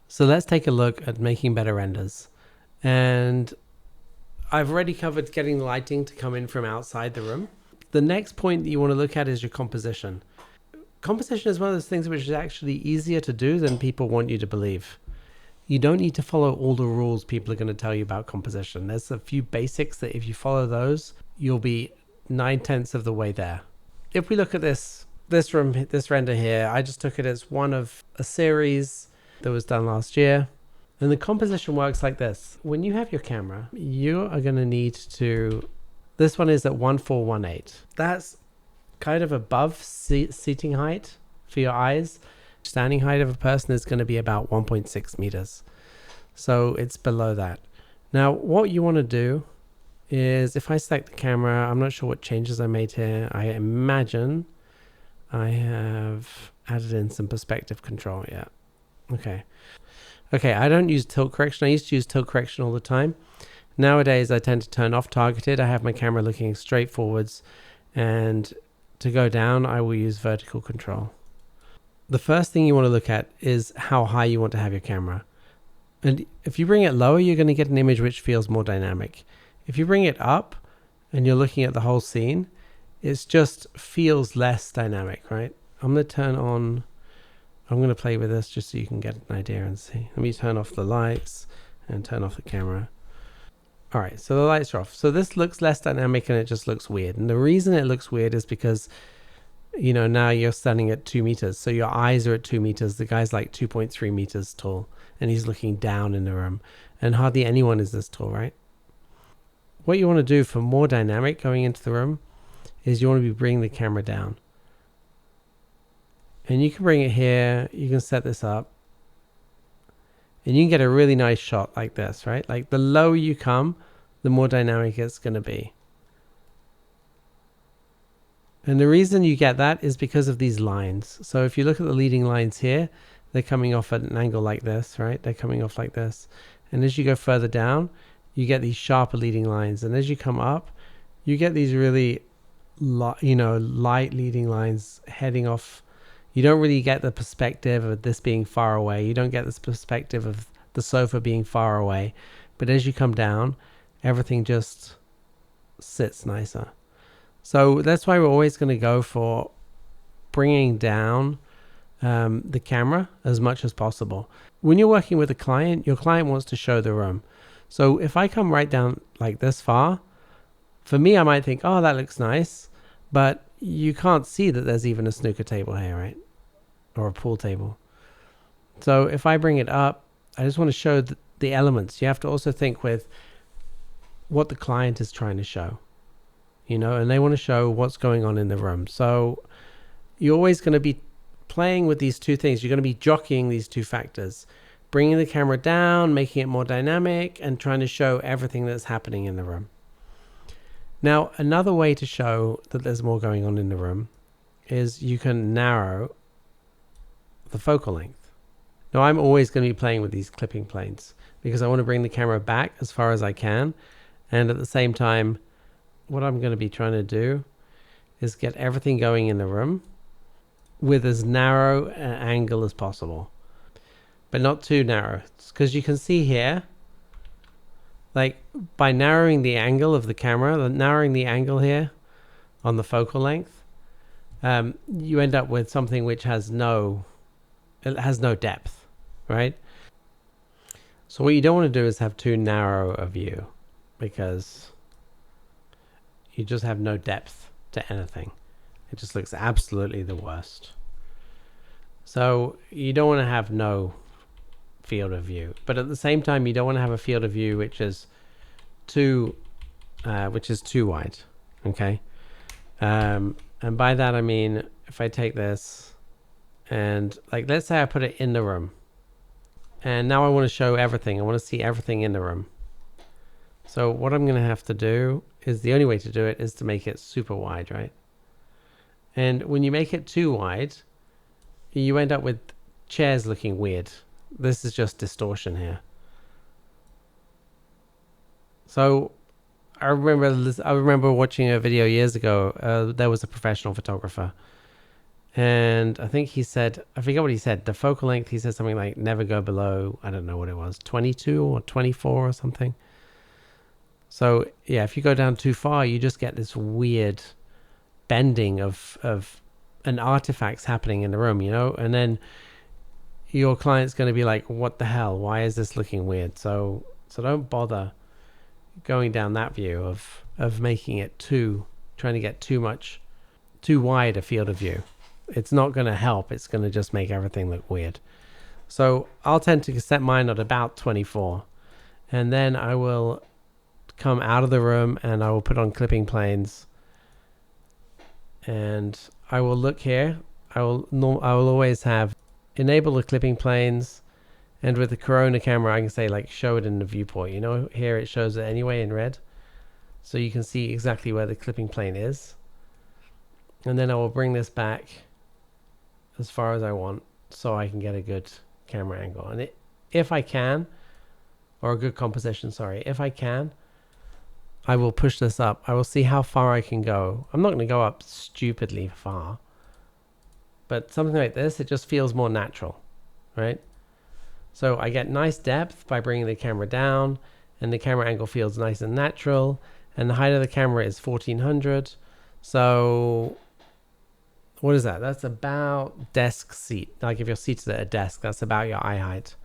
So let's take a look at making better renders. And I've already covered getting the lighting to come in from outside the room. The next point that you want to look at is your composition. Composition is one of those things which is actually easier to do than people want you to believe. You don't need to follow all the rules people are going to tell you about composition. There's a few basics that if you follow those, you'll be 9/10 of the way there. If we look at this render here, I just took it as one of a series that was done last year. And the composition works like this. When you have your camera, you are going to need to, this one is at 1418. That's kind of above seating height for your eyes. Standing height of a person is going to be about 1.6 meters. So it's below that. Now, what you want to do is, if I select the camera, I'm not sure what changes I made here. I imagine I have added in some perspective control. Yeah. Okay, I don't use tilt correction. I used to use tilt correction all the time. Nowadays, I tend to turn off targeted. I have my camera looking straight forwards, and to go down, I will use vertical control. The first thing you want to look at is how high you want to have your camera. And if you bring it lower, you're going to get an image which feels more dynamic. If you bring it up and you're looking at the whole scene, it just feels less dynamic, right? I'm going to play with this just so you can get an idea and see. Let me turn off the lights and turn off the camera. All right, so the lights are off. So this looks less dynamic and it just looks weird. And the reason it looks weird is because, you know, now you're standing at 2 meters. So your eyes are at 2 meters. The guy's like 2.3 meters tall and he's looking down in the room. And hardly anyone is this tall, right? What you want to do for more dynamic going into the room is you want to be bringing the camera down. And you can bring it here. You can set this up. And you can get a really nice shot like this, right? Like the lower you come, the more dynamic it's going to be. And the reason you get that is because of these lines. So if you look at the leading lines here, they're coming off at an angle like this, right? They're coming off like this. And as you go further down, you get these sharper leading lines. And as you come up, you get these really, light leading lines heading off. You don't really get the perspective of this being far away. You don't get this perspective of the sofa being far away. But as you come down, everything just sits nicer. So that's why we're always going to go for bringing down the camera as much as possible. When you're working with a client, your client wants to show the room. So if I come right down like this far, for me, I might think, oh, that looks nice. But you can't see that there's even a snooker table here, right? Or a pool table. So if I bring it up, I just want to show the elements. You have to also think with what the client is trying to show, and they want to show what's going on in the room. So you're always going to be playing with these two things. You're going to be jockeying these two factors, bringing the camera down, making it more dynamic, and trying to show everything that's happening in the room. Now, another way to show that there's more going on in the room is you can narrow the focal length. Now, I'm always going to be playing with these clipping planes because I want to bring the camera back as far as I can. And at the same time, what I'm going to be trying to do is get everything going in the room with as narrow an angle as possible, but not too narrow. Because you can see here, like by narrowing the angle of the camera, narrowing the angle here on the focal length, you end up with something which has no depth, right? So what you don't want to do is have too narrow a view, because you just have no depth to anything. It just looks absolutely the worst. So you don't want to have no field of view, but at the same time you don't want to have a field of view which is too wide. Okay. And by that I mean, if I take this and let's say I put it in the room, and now I want to show everything. I want to see everything in the room. So what I'm going to have to do is, the only way to do it is to make it super wide, right? And when you make it too wide, you end up with chairs looking weird. This is just distortion here. So I remember watching a video years ago. There was a professional photographer, And I think he said, I forget what he said, the focal length, he said something like never go below, I don't know what it was, 22 or 24 or something. So yeah, if you go down too far, you just get this weird bending of an artifacts happening in the room, you know, and then your client's going to be like, what the hell, why is this looking weird? So don't bother going down that view of making it trying to get too wide a field of view. It's not going to help. It's going to just make everything look weird. So I'll tend to set mine at about 24, and then I will come out of the room and I will put on clipping planes, and I will look here. I will always have enable the clipping planes, and with the Corona camera I can say like show it in the viewport. You know, here it shows it anyway in red, so you can see exactly where the clipping plane is. And then I will bring this back as far as I want so I can get a good camera angle. And if I can, or a good composition, sorry, if I can, I will push this up. I will see how far I can go. I'm not going to go up stupidly far, but something like this, it just feels more natural, right? So I get nice depth by bringing the camera down, and the camera angle feels nice and natural, and the height of the camera is 1400. So what is that? That's about desk seat. Like if you're seated at a desk, that's about your eye height.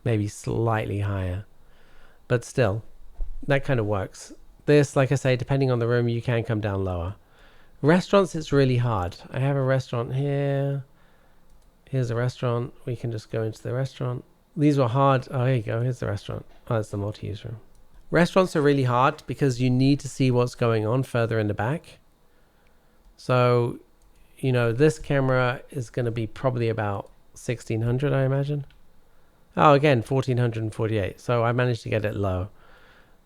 Maybe slightly higher. But still, that kind of works. This, like I say, depending on the room, you can come down lower. Restaurants, it's really hard. I have a restaurant here. Here's a restaurant. We can just go into the restaurant. These were hard. Oh, here you go. Here's the restaurant. Oh, that's the multi-use room. Restaurants are really hard because you need to see what's going on further in the back. So, you know, this camera is going to be probably about 1600, I imagine. Oh, again, 1448. So I managed to get it low.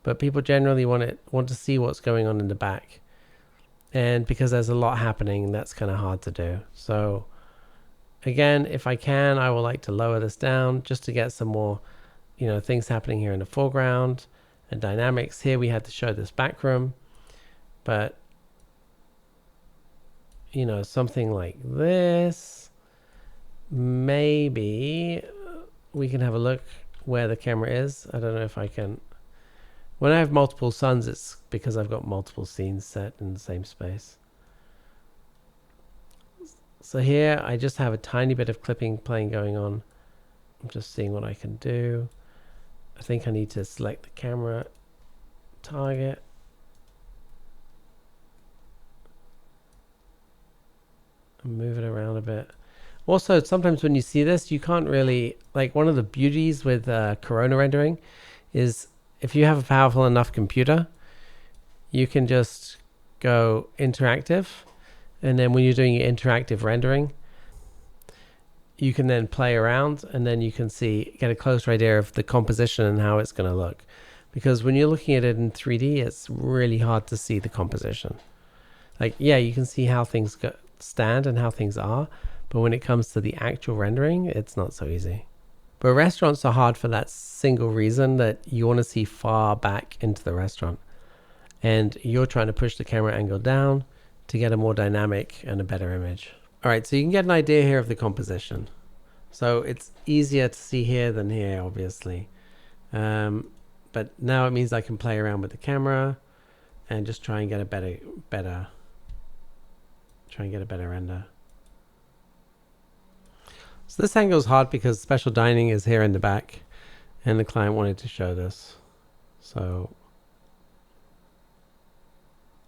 But people generally want to see what's going on in the back. And because there's a lot happening, that's kind of hard to do. So again, if I can, I would like to lower this down just to get some more, you know, things happening here in the foreground and dynamics. Here we had to show this back room, but you know, something like this, maybe we can have a look where the camera is. I don't know if I can. When I have multiple suns, it's because I've got multiple scenes set in the same space. So here I just have a tiny bit of clipping plane going on. I'm just seeing what I can do. I think I need to select the camera target. And move it around a bit. Also, sometimes when you see this, you can't really, like, one of the beauties with Corona rendering is if you have a powerful enough computer, you can just go interactive. And then when you're doing your interactive rendering, you can then play around, and then you can get a closer idea of the composition and how it's going to look. Because when you're looking at it in 3D, it's really hard to see the composition. Like, yeah, you can see how things stand and how things are, but when it comes to the actual rendering, it's not so easy. But restaurants are hard for that single reason that you want to see far back into the restaurant, and you're trying to push the camera angle down to get a more dynamic and a better image. All right, so you can get an idea here of the composition. So it's easier to see here than here, obviously. But now it means I can play around with the camera and just try and get a better render. So this angle is hard because special dining is here in the back, and the client wanted to show this. So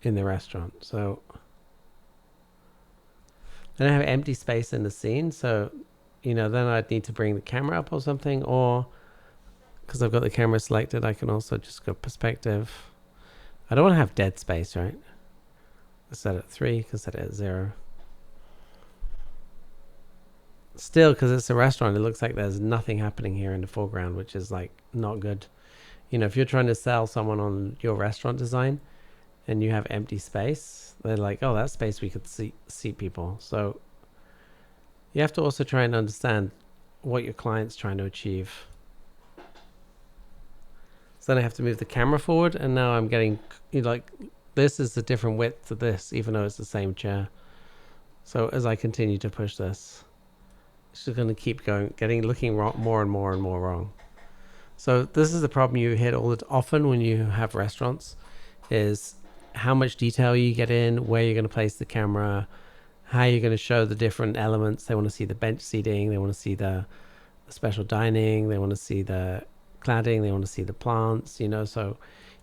in the restaurant. So then I have empty space in the scene. So, you know, then I'd need to bring the camera up or something, or because I've got the camera selected, I can also just go perspective. I don't want to have dead space, right? Let's set it at 3, can set it at 0. Still, because it's a restaurant, it looks like there's nothing happening here in the foreground, which is like not good. You know, if you're trying to sell someone on your restaurant design and you have empty space, they're like, oh, that space we could seat people. So you have to also try and understand what your client's trying to achieve. So then I have to move the camera forward, and now I'm getting, you know, like, this is a different width to this, even though it's the same chair. So as I continue to push this, it's just going to keep going, looking wrong, more and more and more wrong. So this is the problem you hit all often when you have restaurants, is how much detail you get in, where you're going to place the camera, how you're going to show the different elements. They want to see the bench seating, they want to see the special dining, they want to see the cladding, they want to see the plants, you know, so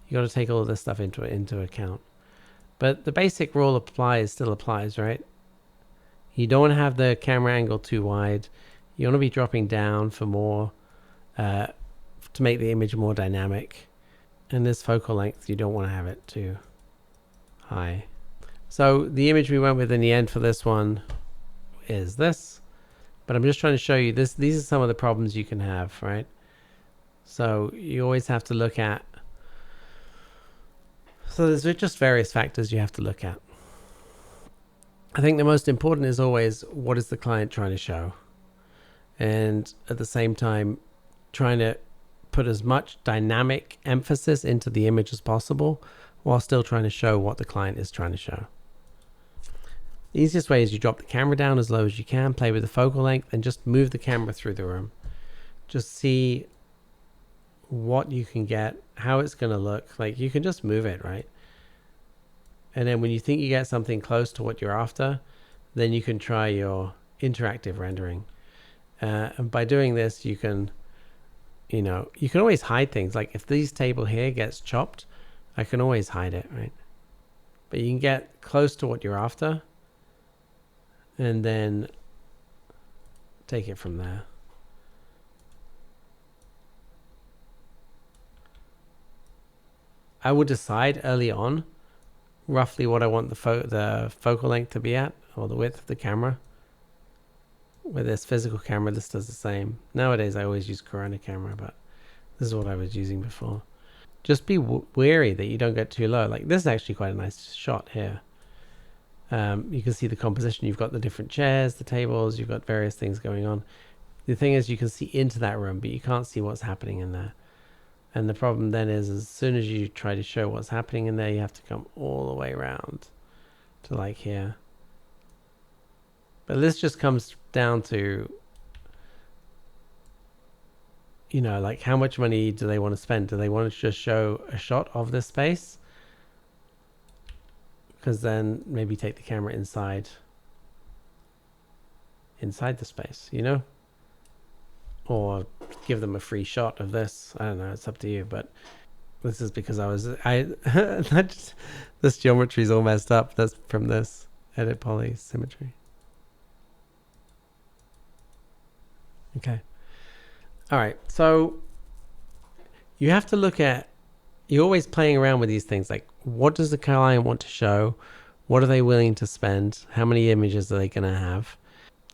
you got to take all of this stuff into account. But the basic rule still applies, right? You don't want to have the camera angle too wide. You want to be dropping down for more, to make the image more dynamic. And this focal length, you don't want to have it too high. So the image we went with in the end for this one is this. But I'm just trying to show you this. These are some of the problems you can have, right? So you always have to look at. So there's just various factors you have to look at. I think the most important is always, what is the client trying to show? And at the same time, trying to put as much dynamic emphasis into the image as possible while still trying to show what the client is trying to show. The easiest way is you drop the camera down as low as you can, play with the focal length, and just move the camera through the room. Just see what you can get, how it's going to look. Like, you can just move it, right? And then when you think you get something close to what you're after, then you can try your interactive rendering. And by doing this, you can always hide things. Like if this table here gets chopped, I can always hide it, right? But you can get close to what you're after and then take it from there. I would decide early on roughly what I want the focal length to be at, or the width of the camera. With this physical camera, this does the same. Nowadays, I always use Corona camera, but this is what I was using before. Just be wary that you don't get too low. Like this is actually quite a nice shot here. You can see the composition. You've got the different chairs, the tables, you've got various things going on. The thing is, you can see into that room, but you can't see what's happening in there. And the problem then is, as soon as you try to show what's happening in there, you have to come all the way around to like here. But this just comes down to, you know, like how much money do they want to spend? Do they want to just show a shot of this space? Because then maybe take the camera inside the space, you know? Or give them a free shot of this. I don't know, it's up to you, but this is because this geometry is all messed up. That's from this edit poly symmetry. Okay. All right. So you have to look at, you're always playing around with these things. Like, what does the client want to show? What are they willing to spend? How many images are they going to have?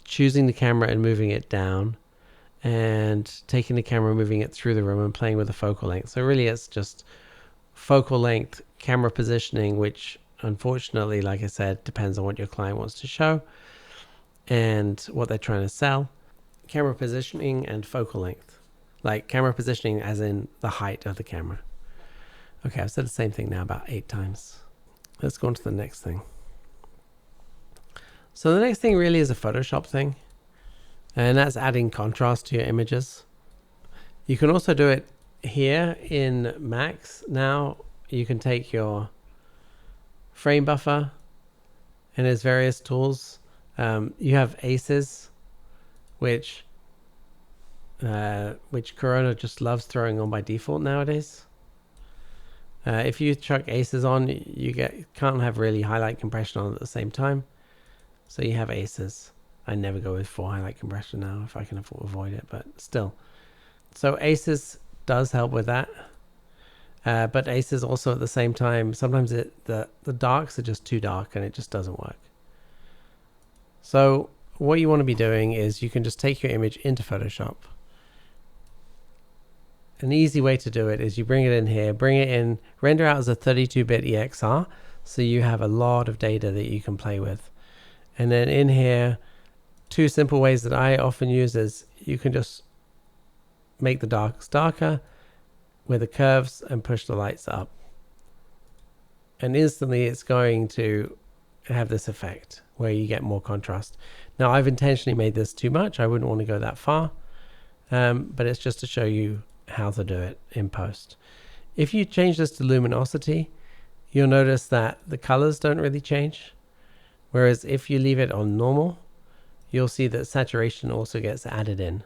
Choosing the camera and moving it down, and taking the camera, moving it through the room, and playing with the focal length. So really it's just focal length, camera positioning, which unfortunately, like I said, depends on what your client wants to show and what they're trying to sell. Camera positioning and focal length. Like camera positioning as in the height of the camera. Okay, I've said the same thing now about 8 times. Let's go on to the next thing. So the next thing really is a Photoshop thing. And that's adding contrast to your images. You can also do it here in Max. Now you can take your frame buffer, and there's various tools. You have aces, which Corona just loves throwing on by default nowadays. If you chuck aces on, you can't have really highlight compression on at the same time. So you have aces. I never go with full highlight compression now if I can avoid it, but still. So aces does help with that. But aces also at the same time, sometimes the darks are just too dark and it just doesn't work. So what you want to be doing is you can just take your image into Photoshop. An easy way to do it is you bring it in here, bring it in, render out as a 32-bit EXR, so you have a lot of data that you can play with. And then in here, 2 simple ways that I often use is you can just make the darks darker with the curves and push the lights up. And instantly it's going to have this effect where you get more contrast. Now I've intentionally made this too much. I wouldn't want to go that far, but it's just to show you how to do it in post. If you change this to luminosity, you'll notice that the colors don't really change. Whereas if you leave it on normal, you'll see that saturation also gets added in.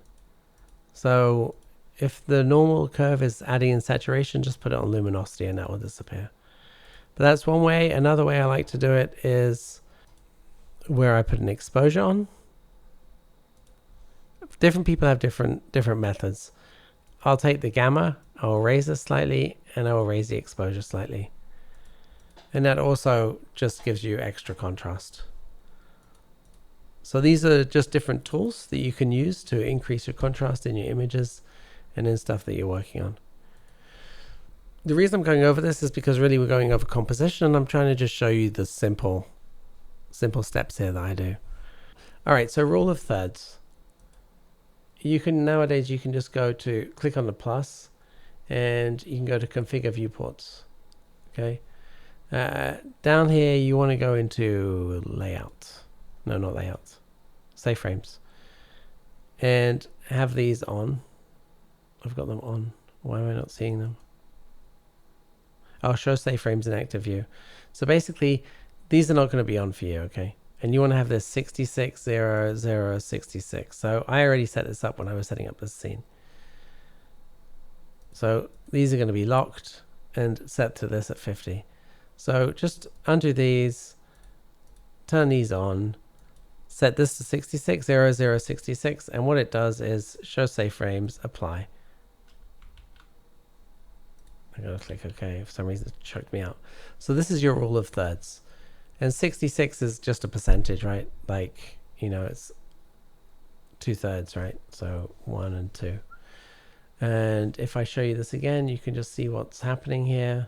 So if the normal curve is adding in saturation, just put it on luminosity and that will disappear. But that's one way. Another way I like to do it is where I put an exposure on. Different people have different methods. I'll take the gamma, I'll raise it slightly, and I will raise the exposure slightly. And that also just gives you extra contrast. So these are just different tools that you can use to increase your contrast in your images and in stuff that you're working on. The reason I'm going over this is because really we're going over composition, and I'm trying to just show you the simple steps here that I do. All right, so rule of thirds. Nowadays you can just click on the plus, and you can go to configure viewports. Okay. Down here you want to go into layout. No, not layout. Save frames. And have these on. I've got them on. Why am I not seeing them? I'll show save frames in active view. So basically, these are not going to be on for you, okay? And you want to have this 660066. So I already set this up when I was setting up this scene. So these are going to be locked and set to this at 50. So just undo these, turn these on, set this to 660066, and what it does is show save frames, apply. I gotta click OK. For some reason it choked me out. So this is your rule of thirds. And 66 is just a percentage, right? Like, you know, it's 2/3, right? So 1 and 2. And if I show you this again, you can just see what's happening here.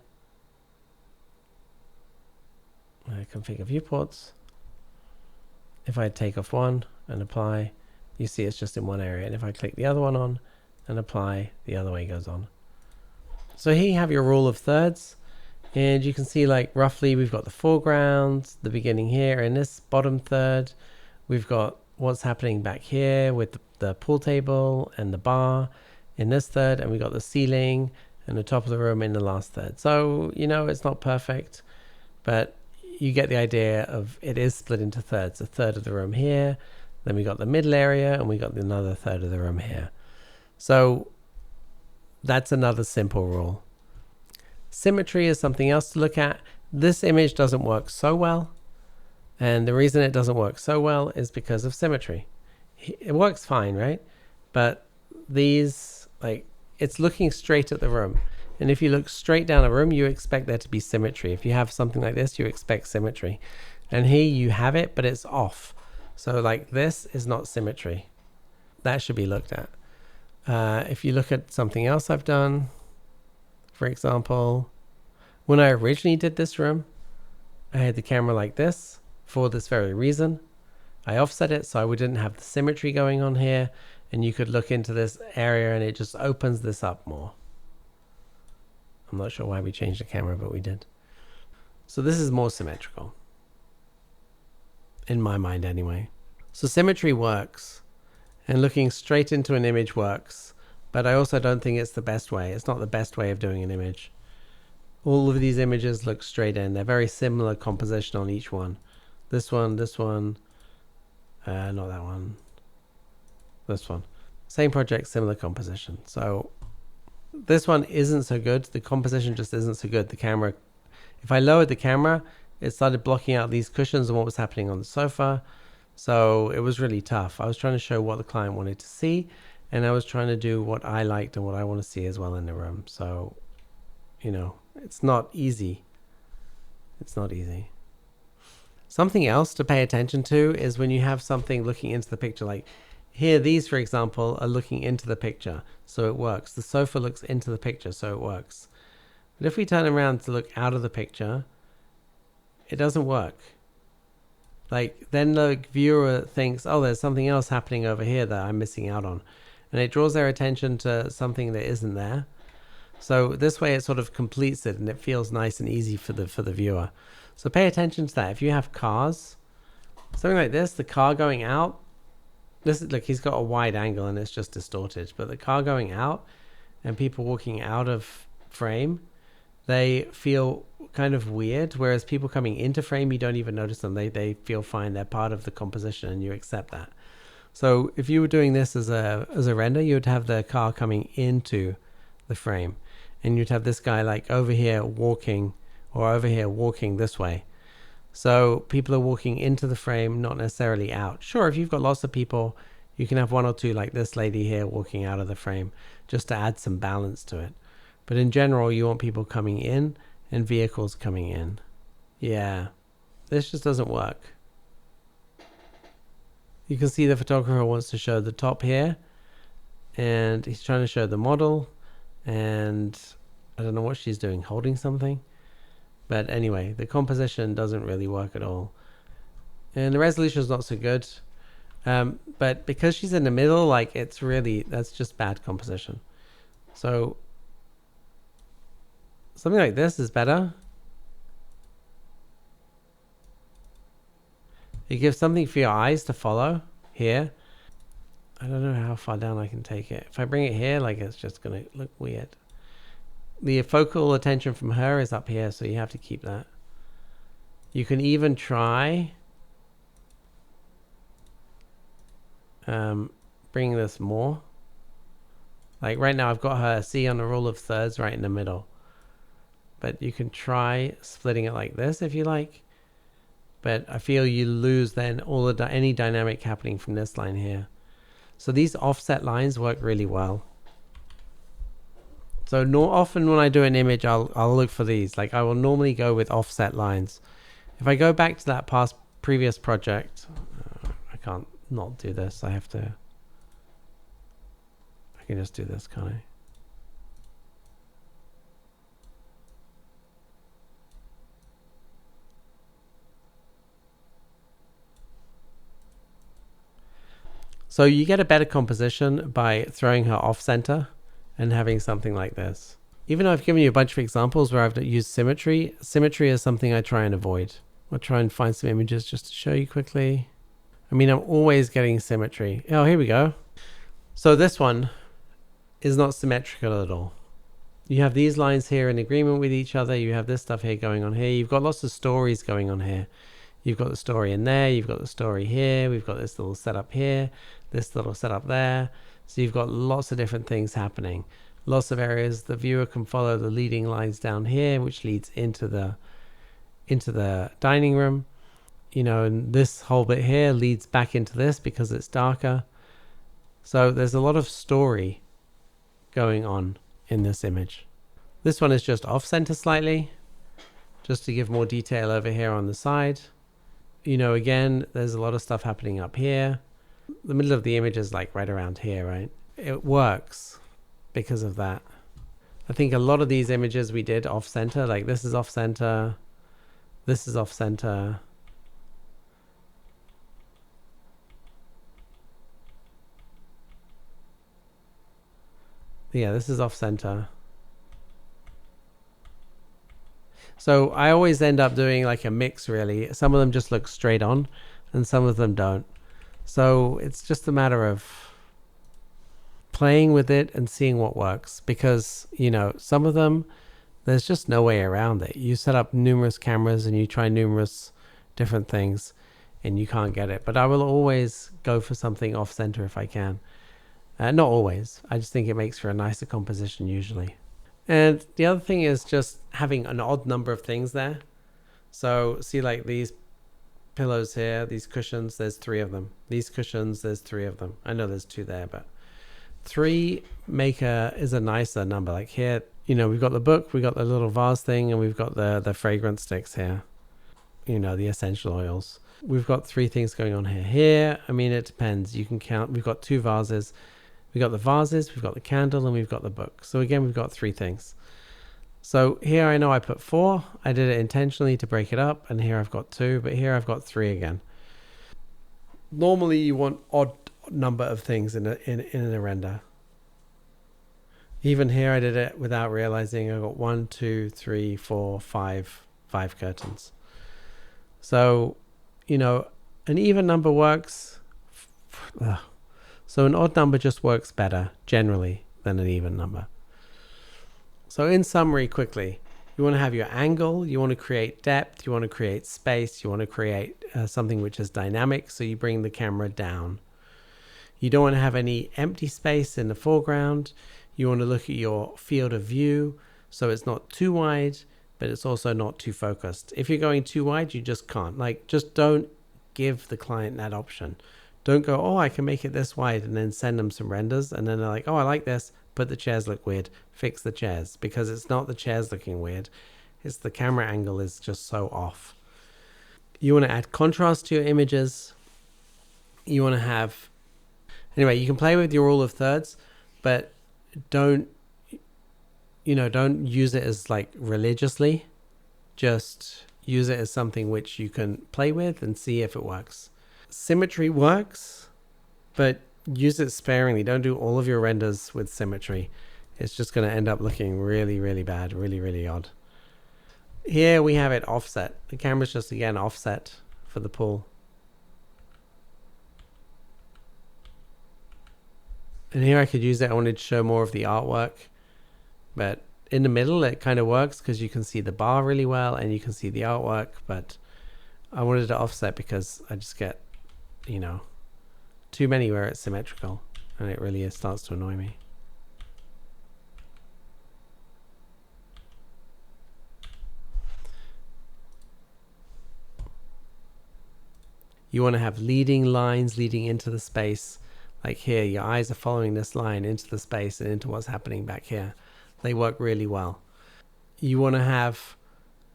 I configure viewports. If I take off one and apply, you see it's just in one area. And if I click the other one on and apply, the other way goes on. So here you have your rule of thirds, and you can see like roughly we've got the foreground, the beginning here. In this bottom third, we've got what's happening back here with the pool table and the bar in this third, and we got the ceiling and the top of the room in the last third. So, you know, it's not perfect, but you get the idea of it is split into thirds. A third of the room here, then we got the middle area, and we got another third of the room here. So that's another simple rule. Symmetry is something else to look at. This image doesn't work so well, and the reason it doesn't work so well is because of symmetry. It works fine, right? But these, like, it's looking straight at the room. And if you look straight down a room, you expect there to be symmetry. If you have something like this, you expect symmetry. And here you have it, but it's off. So like this is not symmetry. That should be looked at. If you look at something else I've done, for example, when I originally did this room, I had the camera like this for this very reason. I offset it so I didn't have the symmetry going on here, and you could look into this area and it just opens this up more. I'm not sure why we changed the camera, but we did. So this is more symmetrical. In my mind anyway. So symmetry works, and looking straight into an image works, but I also don't think it's the best way. It's not the best way of doing an image. All of these images look straight in. They're very similar composition on each one. This one, not that one, this one. Same project, similar composition. So this one isn't so good. The composition just isn't so good. The camera, if I lowered the camera, it started blocking out these cushions and what was happening on the sofa. So it was really tough. I was trying to show what the client wanted to see, and I was trying to do what I liked and what I want to see as well in the room. So, you know, it's not easy. It's not easy. Something else to pay attention to is when you have something looking into the picture, like here, these, for example, are looking into the picture, so it works. The sofa looks into the picture, so it works. But if we turn around to look out of the picture, it doesn't work. Like, then the viewer thinks, oh, there's something else happening over here that I'm missing out on. And it draws their attention to something that isn't there. So this way it sort of completes it and it feels nice and easy for the viewer. So pay attention to that. If you have cars, something like this, the car going out, this is, look, he's got a wide angle and it's just distorted, but the car going out and people walking out of frame, they feel kind of weird, whereas people coming into frame, you don't even notice them. They feel fine. They're part of the composition and you accept that. So if you were doing this as a render, you would have the car coming into the frame and you'd have this guy like over here walking, or over here walking this way. So people are walking into the frame, not necessarily out. Sure, if you've got lots of people, you can have one or two like this lady here walking out of the frame just to add some balance to it. But in general, you want people coming in and vehicles coming in. Yeah, this just doesn't work. You can see the photographer wants to show the top here and he's trying to show the model, and I don't know what she's doing, holding something. But anyway, the composition doesn't really work at all. And the resolution is not so good. But because she's in the middle, like it's really, that's just bad composition. So something like this is better. It gives something for your eyes to follow here. I don't know how far down I can take it. If I bring it here, like it's just going to look weird. The focal attention from her is up here, so you have to keep that. You can even try bringing this more. Like right now I've got her C on the rule of thirds right in the middle. But you can try splitting it like this if you like. But I feel you lose then all the any dynamic happening from this line here. So these offset lines work really well. So often when I do an image, I'll look for these. Like I will normally go with offset lines. If I go back to that previous project, I can't not do this. I can just do this, can't I? So you get a better composition by throwing her off center and having something like this. Even though I've given you a bunch of examples where I've used symmetry, symmetry is something I try and avoid. I'll try and find some images just to show you quickly. I mean, I'm always getting symmetry. Oh, here we go. So this one is not symmetrical at all. You have these lines here in agreement with each other. You have this stuff here going on here. You've got lots of stories going on here. You've got the story in there. You've got the story here. We've got this little setup here, this little setup there. So you've got lots of different things happening. Lots of areas the viewer can follow the leading lines down here, which leads into the dining room. You know, and this whole bit here leads back into this because it's darker. So there's a lot of story going on in this image. This one is just off center slightly, just to give more detail over here on the side. You know, again, there's a lot of stuff happening up here. The middle of the image is like right around here, right? It works because of that. I think a lot of these images we did off center, like this is off center, this is off center. Yeah, this is off center. So I always end up doing like a mix really. Some of them just look straight on and some of them don't. So it's just a matter of playing with it and seeing what works, because, you know, some of them, there's just no way around it. You set up numerous cameras and you try numerous different things and you can't get it. But I will always go for something off center if I can. Not always. I just think it makes for a nicer composition usually. And the other thing is just having an odd number of things there. So see, like these pillows here, these cushions, there's 3 of them. These cushions, there's 3 of them. I know there's 2 there, but 3 is a nicer number. Like here, you know, we've got the book, we've got the little vase thing, and we've got the fragrance sticks here. You know, the essential oils. We've got 3 things going on here. Here, I mean, it depends. You can count. We've got 2 vases. We've got the vases, we've got the candle, and we've got the book. So again, we've got 3 things. So here I know I put 4. I did it intentionally to break it up. And here I've got 2, but here I've got 3 again. Normally you want odd number of things in a render. Even here I did it without realizing. I got 1, 2, 3, 4, 5 curtains. So, you know, an even number works. So an odd number just works better generally than an even number. So in summary, quickly, you want to have your angle, you want to create depth, you want to create space, you want to create something which is dynamic, so you bring the camera down. You don't want to have any empty space in the foreground. You want to look at your field of view so it's not too wide, but it's also not too focused. If you're going too wide, you just can't. Like, just don't give the client that option. Don't go, oh, I can make it this wide, and then send them some renders, and then they're like, oh, I like this, but the chairs look weird. Fix the chairs, because it's not the chairs looking weird. It's the camera angle is just so off. You want to add contrast to your images. You want to have... Anyway, you can play with your rule of thirds, but don't use it as like religiously. Just use it as something which you can play with and see if it works. Symmetry works, but use it sparingly. Don't do all of your renders with symmetry. It's just going to end up looking really, really bad, really, really odd. Here we have it offset. The camera's just, again, offset for the pool. And here I could use it. I wanted to show more of the artwork, but in the middle it kind of works because you can see the bar really well and you can see the artwork, but I wanted to offset because I just get, too many where it's symmetrical and it really starts to annoy me. You want to have leading lines leading into the space. Like here, your eyes are following this line into the space and into what's happening back here. They work really well. You want to have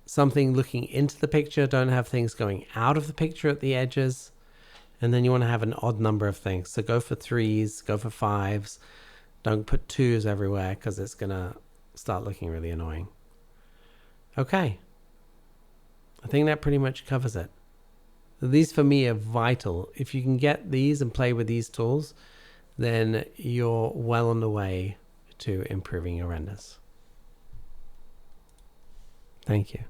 something looking into the picture. Don't have things going out of the picture at the edges. And then you want to have an odd number of things. So go for 3s, go for 5s. Don't put 2s everywhere because it's going to start looking really annoying. Okay. I think that pretty much covers it. These for me are vital. If you can get these and play with these tools, then you're well on the way to improving your renders. Thank you.